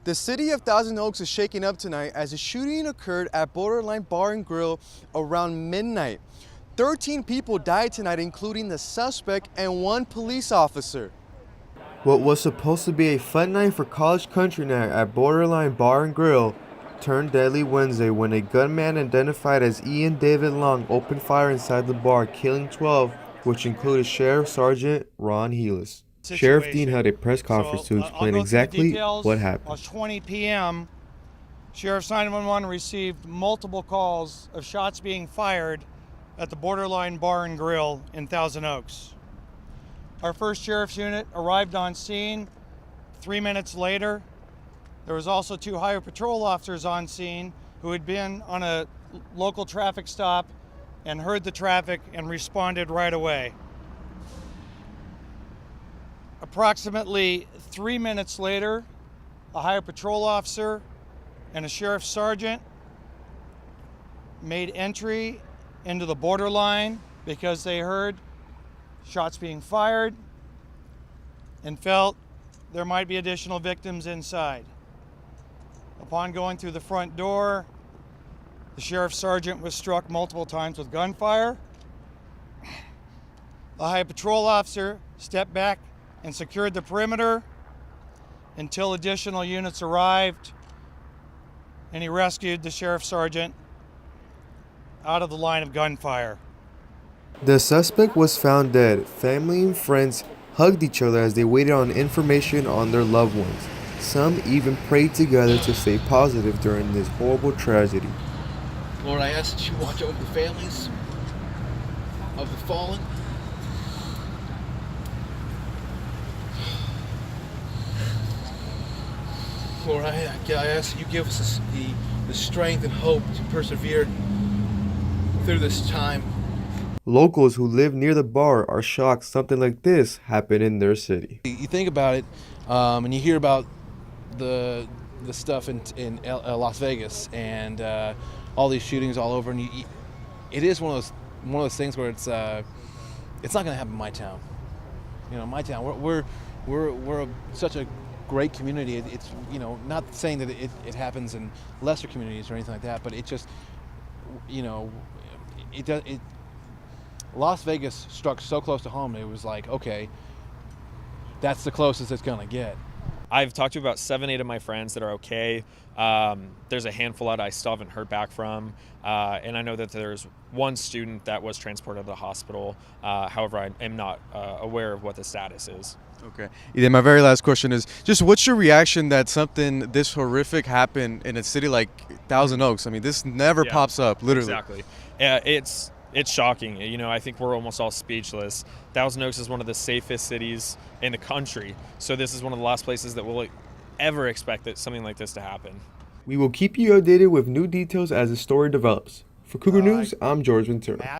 The city of Thousand Oaks is shaken up tonight as a shooting occurred at Borderline Bar and Grill around midnight. 13 people died tonight, including the suspect and one police officer. What was supposed to be a fun night for college country night at Borderline Bar and Grill turned deadly Wednesday when a gunman identified as Ian David Long opened fire inside the bar, killing 12, which included Sheriff Sergeant Ron Heelis. Sheriff Dean held a press conference to explain exactly what happened. At 20 p.m., Sheriff's 911 received multiple calls of shots being fired at the Borderline Bar and Grill in Thousand Oaks. Our first sheriff's unit arrived on scene 3 minutes later. There was also 2 highway patrol officers on scene who had been on a local traffic stop and heard the traffic and responded right away. Approximately 3 minutes later, a highway patrol officer and a sheriff's sergeant made entry into the Borderline because they heard shots being fired and felt there might be additional victims inside. Upon going through the front door, the sheriff's sergeant was struck multiple times with gunfire. The highway patrol officer stepped back and secured the perimeter until additional units arrived, and he rescued the sheriff's sergeant out of the line of gunfire. The suspect was found dead. Family and friends hugged each other as they waited on information on their loved ones. Some even prayed together to stay positive during this horrible tragedy. Lord, I ask that you watch over the families of the fallen. Lord, I ask that you give us the strength and hope to persevere through this time. Locals who live near the bar are shocked something like this happened in their city. You think about it, and you hear about the stuff in Las Vegas and all these shootings all over, and it is one of those things where it's not going to happen in my town. You know, my town, we're such a great community. It's, you know, not saying that it happens in lesser communities or anything like that, but it just, you know, it Las Vegas struck so close to home. It was like, okay, that's the closest it's gonna get. I've talked to about 7-8 of my friends that are okay. There's a handful that I still haven't heard back from, and I know that there's one student that was transported to the hospital. However, I am not aware of what the status is. Okay. Then my very last question is just what's your reaction that something this horrific happened in a city like Thousand Oaks? I mean, this never pops up, literally. Exactly. It's shocking. You know, I think we're almost all speechless. Thousand Oaks is one of the safest cities in the country, so this is one of the last places that we'll ever expect that something like this to happen. We will keep you updated with new details as the story develops. For Cougar News, I'm George Ventura.